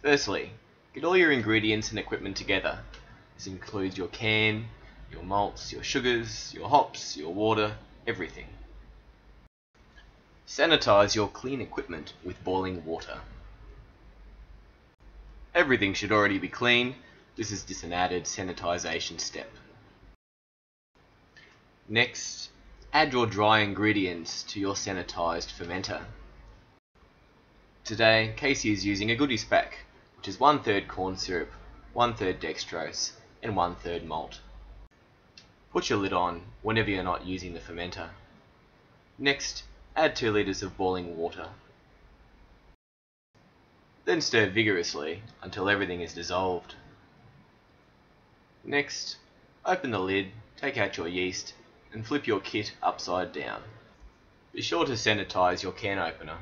Firstly, get all your ingredients and equipment together. This includes your can, your malts, your sugars, your hops, your water, everything. Sanitize your clean equipment with boiling water. Everything should already be clean. This is just an added sanitization step. Next, add your dry ingredients to your sanitized fermenter. Today, Casey is using a goodies pack, which is 1/3 corn syrup, 1/3 dextrose, and 1/3 malt. Put your lid on whenever you're not using the fermenter. Next, add 2 liters of boiling water. Then stir vigorously until everything is dissolved. Next, open the lid, take out your yeast, and flip your kit upside down. Be sure to sanitize your can opener.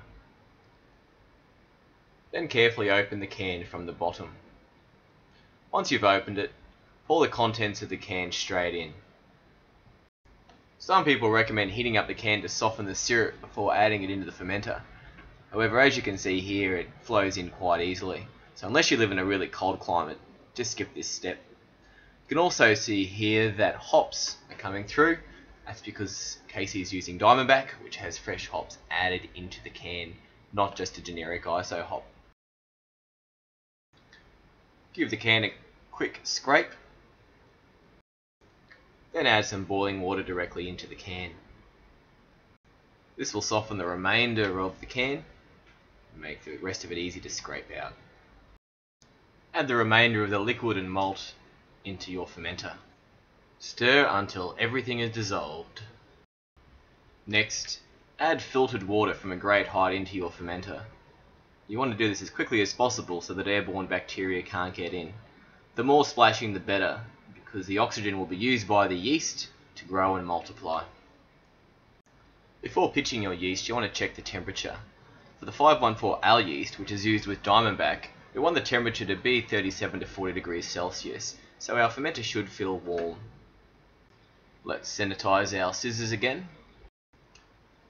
Then carefully open the can from the bottom. Once you've opened it, pour the contents of the can straight in. Some people recommend heating up the can to soften the syrup before adding it into the fermenter. However, as you can see here, it flows in quite easily. So unless you live in a really cold climate, just skip this step. You can also see here that hops are coming through. That's because Casey is using Diamondback, which has fresh hops added into the can, not just a generic ISO hop. Give the can a quick scrape, then add some boiling water directly into the can. This will soften the remainder of the can and make the rest of it easy to scrape out. Add the remainder of the liquid and malt into your fermenter. Stir until everything is dissolved. Next, add filtered water from a great height into your fermenter. You want to do this as quickly as possible so that airborne bacteria can't get in. The more splashing the better, because the oxygen will be used by the yeast to grow and multiply. Before pitching your yeast, you want to check the temperature. For the 514L yeast, which is used with Diamondback, we want the temperature to be 37 to 40 degrees Celsius, so our fermenter should feel warm. Let's sanitize our scissors again.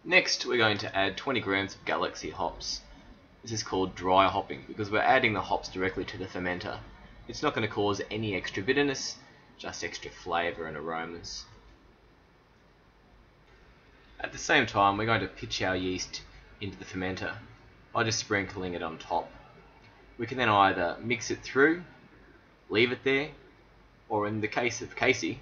Next, we're going to add 20 grams of Galaxy hops. This is called dry hopping because we're adding the hops directly to the fermenter. It's not going to cause any extra bitterness, just extra flavour and aromas. At the same time, we're going to pitch our yeast into the fermenter by just sprinkling it on top. We can then either mix it through, leave it there, or in the case of Casey,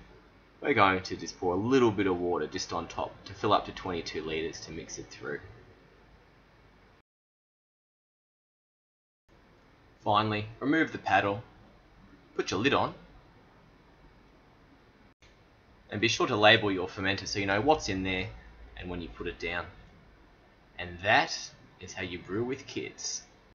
we're going to just pour a little bit of water just on top to fill up to 22 litres to mix it through. Finally, remove the paddle, put your lid on, and be sure to label your fermenter so you know what's in there and when you put it down. And that is how you brew with kids.